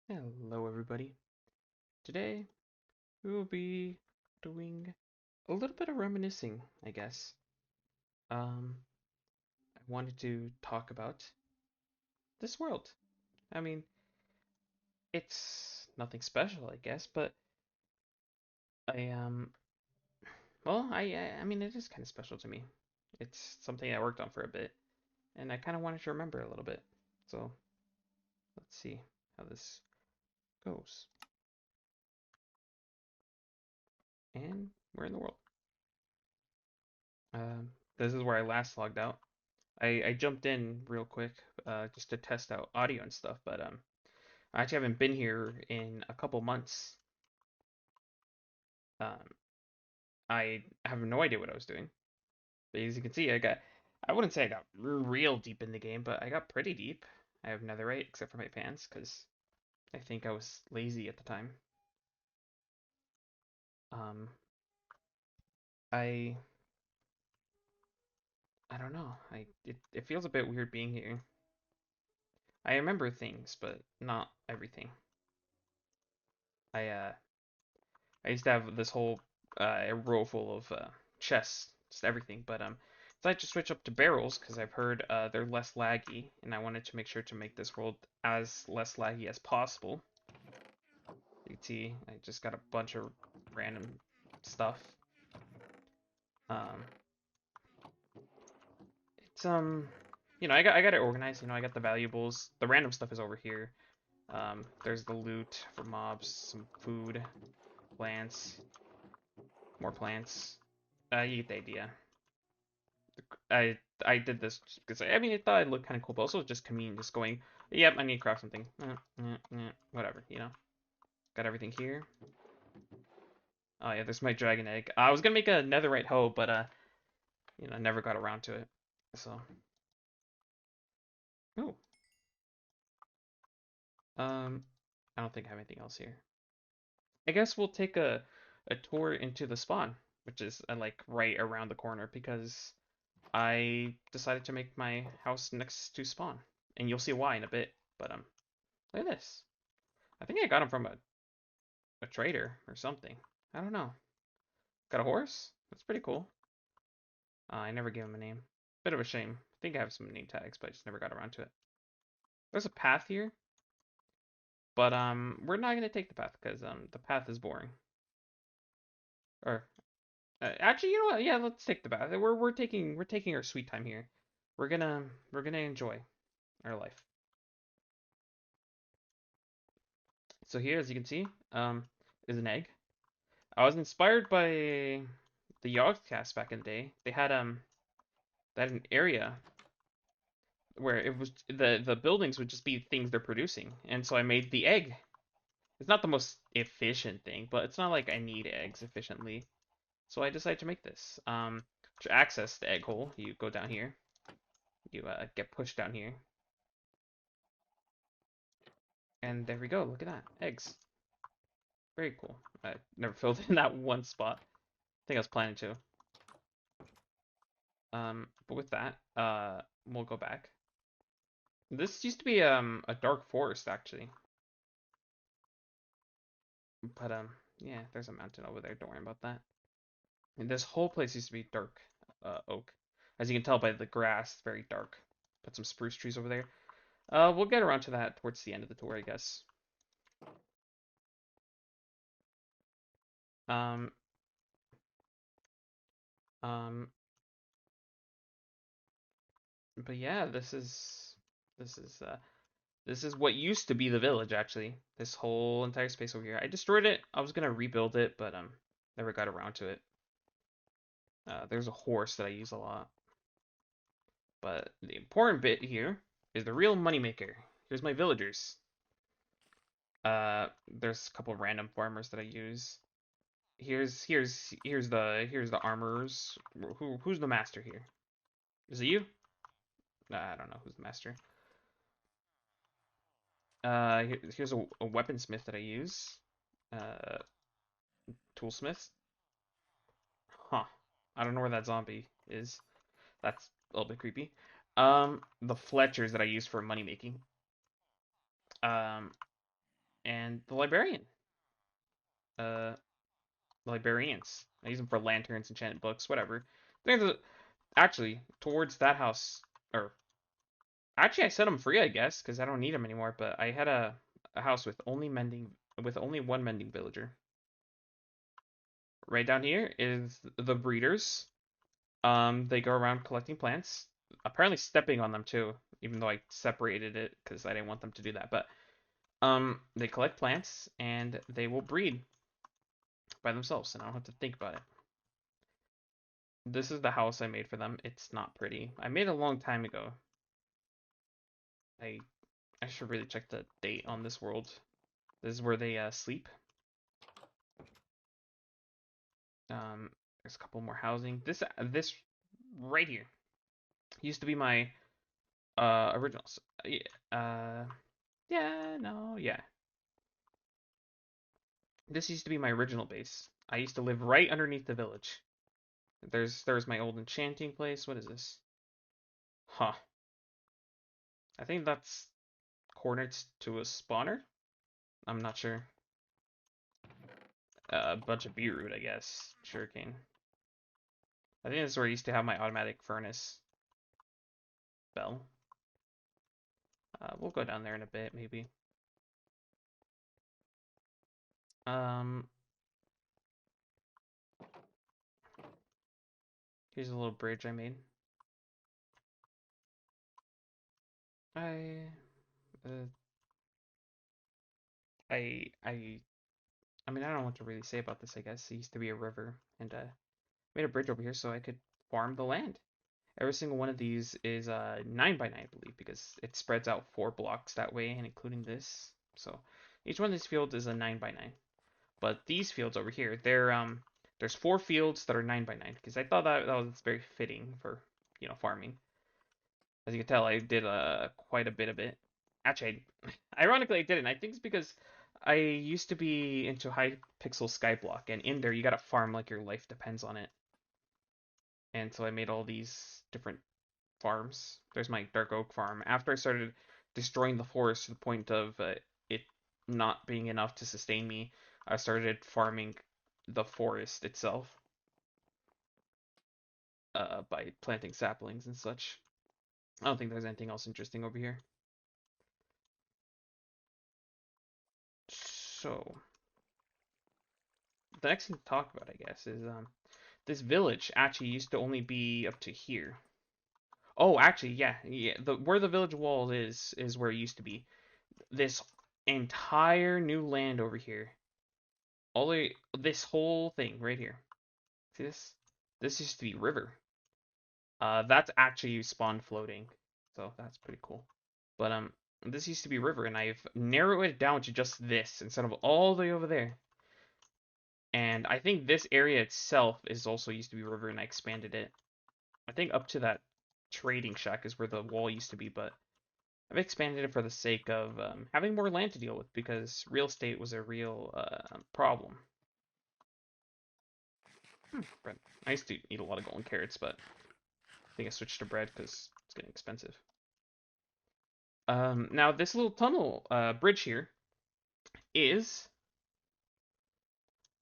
Hello, everybody. Today we will be doing a little bit of reminiscing, I guess. I wanted to talk about this world. I mean, it's nothing special, I guess, but I well, I mean, it is kind of special to me. It's something I worked on for a bit, and I kind of wanted to remember a little bit. So let's see how this goes. And we're in the world. Um, this is where I last logged out. I jumped in real quick just to test out audio and stuff, but I actually haven't been here in a couple months. Um, I have no idea what I was doing. But as you can see, I wouldn't say I got real deep in the game, but I got pretty deep. I have netherite except for my pants because I think I was lazy at the time. Um, I I don't know. It feels a bit weird being here. I remember things, but not everything. I uh I used to have this whole row full of chests, just everything. But decided to switch up to barrels because I've heard they're less laggy, and I wanted to make sure to make this world as less laggy as possible. You can see I just got a bunch of random stuff. Um, it's I got it organized. I got the valuables. The random stuff is over here. There's the loot for mobs, some food, plants, more plants. You get the idea. I did this because I mean I thought it looked kind of cool, but also just convenient, just going, yep, I need to craft something, whatever, Got everything here. Oh yeah, there's my dragon egg. I was gonna make a netherite hoe, but never got around to it. So, oh, um, I don't think I have anything else here. I guess we'll take a tour into the spawn, which is like right around the corner because I decided to make my house next to spawn, and you'll see why in a bit. But look at this. I think I got him from a trader or something. I don't know. Got a horse? That's pretty cool. I never gave him a name. Bit of a shame. I think I have some name tags, but I just never got around to it. There's a path here, but we're not gonna take the path because the path is boring. Or actually, you know what? Yeah, let's take the path. We're taking our sweet time here. We're gonna enjoy our life. So here, as you can see, is an egg. I was inspired by the Yogscast back in the day. They had an area where it was the buildings would just be things they're producing, and so I made the egg. It's not the most efficient thing, but it's not like I need eggs efficiently, so I decided to make this. To access the egg hole, you go down here. You get pushed down here, and there we go. Look at that, eggs. Very cool. I never filled in that one spot. I think I was planning to. But with that, we'll go back. This used to be a dark forest actually, but yeah, there's a mountain over there. Don't worry about that. And this whole place used to be dark oak. As you can tell by the grass, it's very dark. Put some spruce trees over there. We'll get around to that towards the end of the tour, I guess. Um, um, but yeah, this is what used to be the village actually. This whole entire space over here. I destroyed it. I was gonna rebuild it, but never got around to it. There's a horse that I use a lot. But the important bit here is the real moneymaker. Here's my villagers. There's a couple of random farmers that I use. Here's the armorers. Who's the master here? Is it you? I don't know who's the master. Here's a weaponsmith that I use. Uh, toolsmith. Huh. I don't know where that zombie is. That's a little bit creepy. The Fletchers that I use for money making. Um, and the librarian. Uh, librarians. I use them for lanterns, enchanted books, whatever. There's a, actually towards that house, or actually I set them free, I guess, because I don't need them anymore. But I had a house with only one mending villager. Right down here is the breeders. They go around collecting plants, apparently stepping on them too, even though I separated it because I didn't want them to do that. But they collect plants and they will breed by themselves, and I don't have to think about it. This is the house I made for them. It's not pretty. I made it a long time ago. I I should really check the date on this world. This is where they sleep. There's a couple more housing. This right here used to be my originals. Yeah, yeah, no, yeah. This used to be my original base. I used to live right underneath the village. There's my old enchanting place. What is this? Huh. I think that's coordinates to a spawner. I'm not sure. A bunch of beetroot, I guess. Sugarcane. I think this is where I used to have my automatic furnace bell. We'll go down there in a bit, maybe. Um, Here's a little bridge I made. I, uh, I I mean, I don't know what to really say about this, I guess. It used to be a river, and made a bridge over here so I could farm the land. Every single one of these is 9 by 9, I believe, because it spreads out 4 blocks that way, and including this. So each one of these fields is a 9 by 9. But these fields over here, there's 4 fields that are 9 by 9, because I thought that was very fitting for, farming. As you can tell, I did quite a bit of it. Actually, ironically, I didn't. I think it's because I used to be into Hypixel Skyblock, and in there you gotta farm like your life depends on it. And so I made all these different farms. There's my Dark Oak farm. After I started destroying the forest to the point of it not being enough to sustain me, I started farming the forest itself by planting saplings and such. I don't think there's anything else interesting over here. So, the next thing to talk about, I guess, is this village actually used to only be up to here. Oh, actually, yeah. The where the village wall is where it used to be. This entire new land over here, this whole thing right here. See this? This used to be river. That's actually spawn floating, so that's pretty cool. But this used to be river, and I've narrowed it down to just this instead of all the way over there. And I think this area itself is also used to be river, and I expanded it. I think up to that trading shack is where the wall used to be, but I've expanded it for the sake of having more land to deal with because real estate was a real problem. Bread. I used to eat a lot of golden carrots, but I think I switched to bread because it's getting expensive. Now this little tunnel bridge here is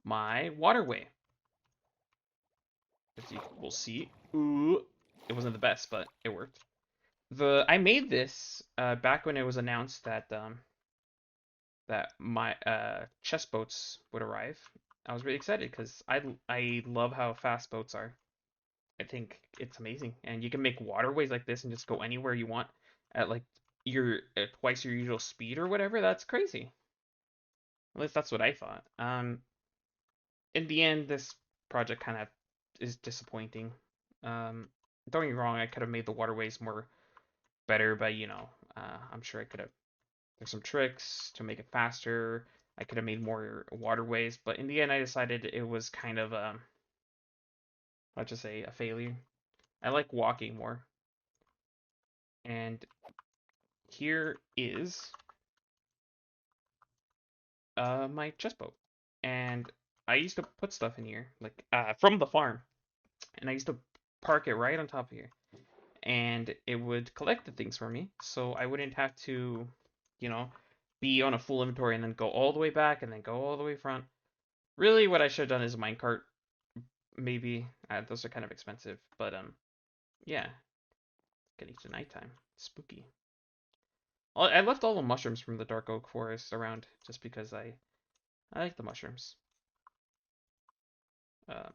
my waterway. As you will see, ooh, it wasn't the best, but it worked. I made this back when it was announced that my chest boats would arrive. I was really excited because I love how fast boats are. I think it's amazing, and you can make waterways like this and just go anywhere you want at like your at twice your usual speed or whatever. That's crazy. At least that's what I thought. In the end, this project kind of is disappointing. Um, don't get me wrong, I could have made the waterways more better, but I'm sure I could have. There's some tricks to make it faster. I could have made more waterways, but in the end, I decided it was kind of let's just say a failure. I like walking more, and here is my chest boat, and I used to put stuff in here like from the farm, and I used to park it right on top of here, and it would collect the things for me, so I wouldn't have to, you know, be on a full inventory and then go all the way back and then go all the way front. Really, what I should have done is a minecart, maybe. Those are kind of expensive, but yeah, getting to nighttime, spooky. I left all the mushrooms from the dark oak forest around just because I like the mushrooms. Um,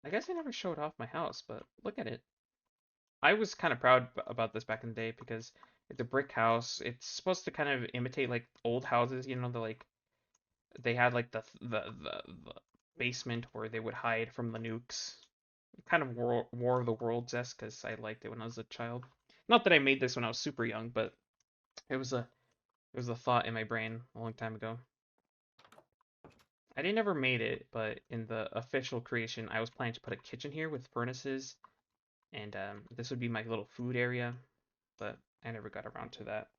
I guess I never showed off my house, but look at it. I was kind of proud about this back in the day because it's a brick house. It's supposed to kind of imitate like old houses, the like they had like the basement where they would hide from the nukes. Kind of War of the Worlds esque because I liked it when I was a child. Not that I made this when I was super young, but it was a thought in my brain a long time ago. I didn't ever made it, but in the official creation, I was planning to put a kitchen here with furnaces, and this would be my little food area, but I never got around to that.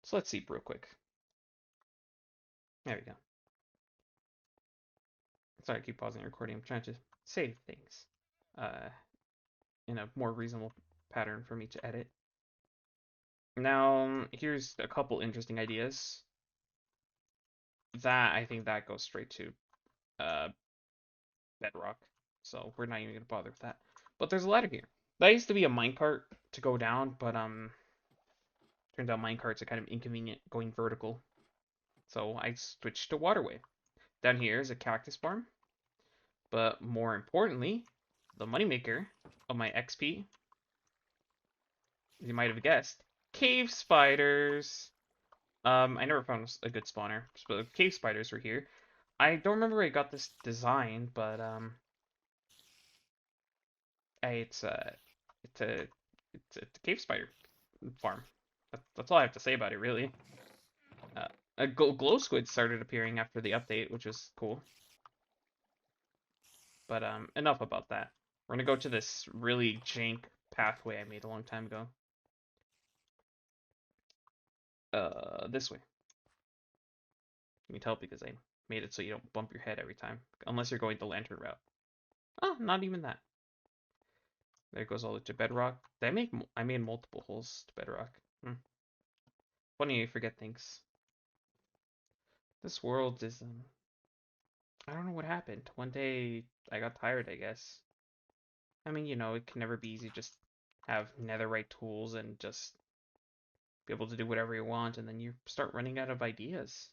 So let's see real quick. There we go. Sorry, I keep pausing the recording. I'm trying to save things uh, in a more reasonable pattern for me to edit. Now, here's a couple interesting ideas. I think that goes straight to uh, bedrock, so we're not even gonna bother with that. But there's a ladder here. That used to be a minecart to go down, but turns out minecarts are kind of inconvenient going vertical. So I switched to waterway. Down here is a cactus farm, but more importantly, the moneymaker of my XP, you might have guessed, cave spiders. I never found a good spawner, but cave spiders were here. I don't remember where I got this design, but it's it's a it's a cave spider farm. That's all I have to say about it, really. A glow squid started appearing after the update, which was cool. But enough about that. We're gonna go to this really jank pathway I made a long time ago. This way. You can tell because I made it so you don't bump your head every time, unless you're going the lantern route. Oh, not even that. There goes all the way to bedrock. I made multiple holes to bedrock. Funny you forget things. This world is I don't know what happened. One day I got tired, I guess. I mean, it can never be easy just have netherite tools and just be able to do whatever you want, and then you start running out of ideas.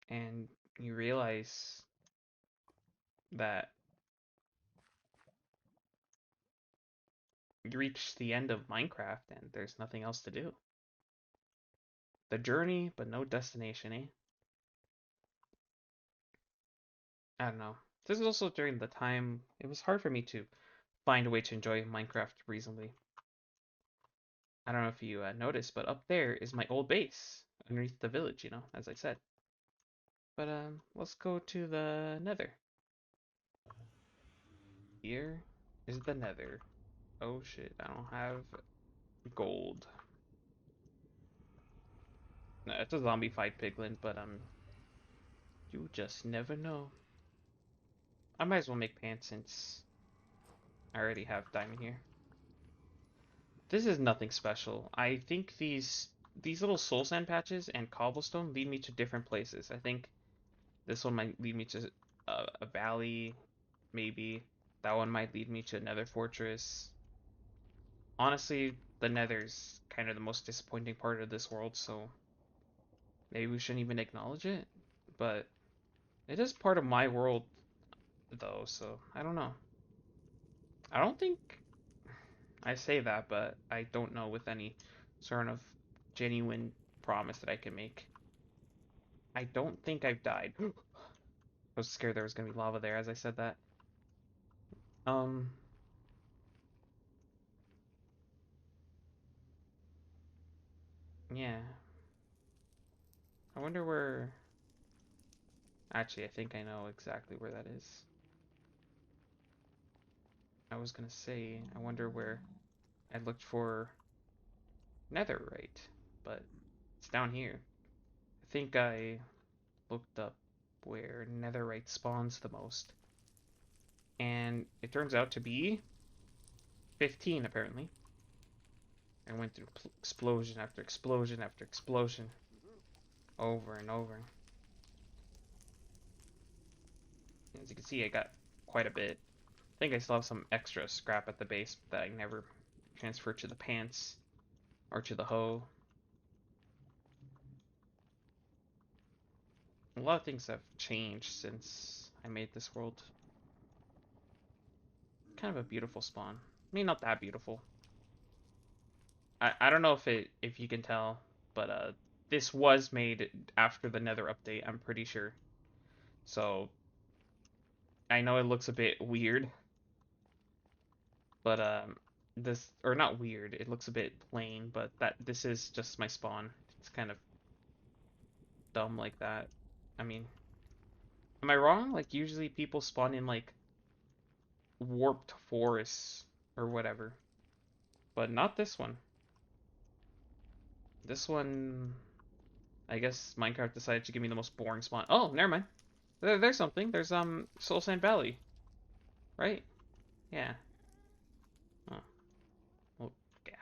And you realize that you reach the end of Minecraft and there's nothing else to do. The journey, but no destination, eh? I don't know. This is also during the time it was hard for me to find a way to enjoy Minecraft reasonably. I don't know if you noticed, but up there is my old base underneath the village, as I said. But let's go to the nether. Here is the nether. Oh shit, I don't have gold. No, it's a zombie-fied piglin, but you just never know. I might as well make pants since I already have diamond here. This is nothing special. I think these little soul sand patches and cobblestone lead me to different places. I think this one might lead me to a valley, maybe. That one might lead me to another fortress. Honestly, the nether's kind of the most disappointing part of this world, so maybe we shouldn't even acknowledge it. But it is part of my world, though, so I don't know. I don't think I say that, but I don't know with any sort of genuine promise that I can make. I don't think I've died. I was scared there was gonna be lava there as I said that. Um, yeah. I wonder where. Actually, I think I know exactly where that is. I was gonna say, I wonder where I looked for netherite, but it's down here. I think I looked up where netherite spawns the most, and it turns out to be 15 apparently. I went through explosion after explosion after explosion, over and over. As you can see, I got quite a bit. I think I still have some extra scrap at the base that I never transferred to the pants or to the hoe. A lot of things have changed since I made this world. Kind of a beautiful spawn. I mean, not that beautiful. I don't know if you can tell, but this was made after the Nether update, I'm pretty sure. So I know it looks a bit weird, but this, or not weird, it looks a bit plain, but this is just my spawn. It's kind of dumb like that. I mean, am I wrong? Like usually people spawn in like warped forests or whatever, but not this one. This one, I guess Minecraft decided to give me the most boring spawn. Oh, never mind. There's something. There's Soul Sand Valley, right? Yeah. Oh, well,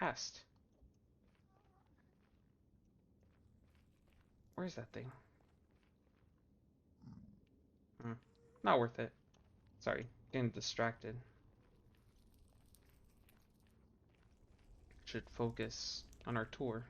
gassed. Where's that thing? Hmm. Not worth it. Sorry, getting distracted. Should focus on our tour.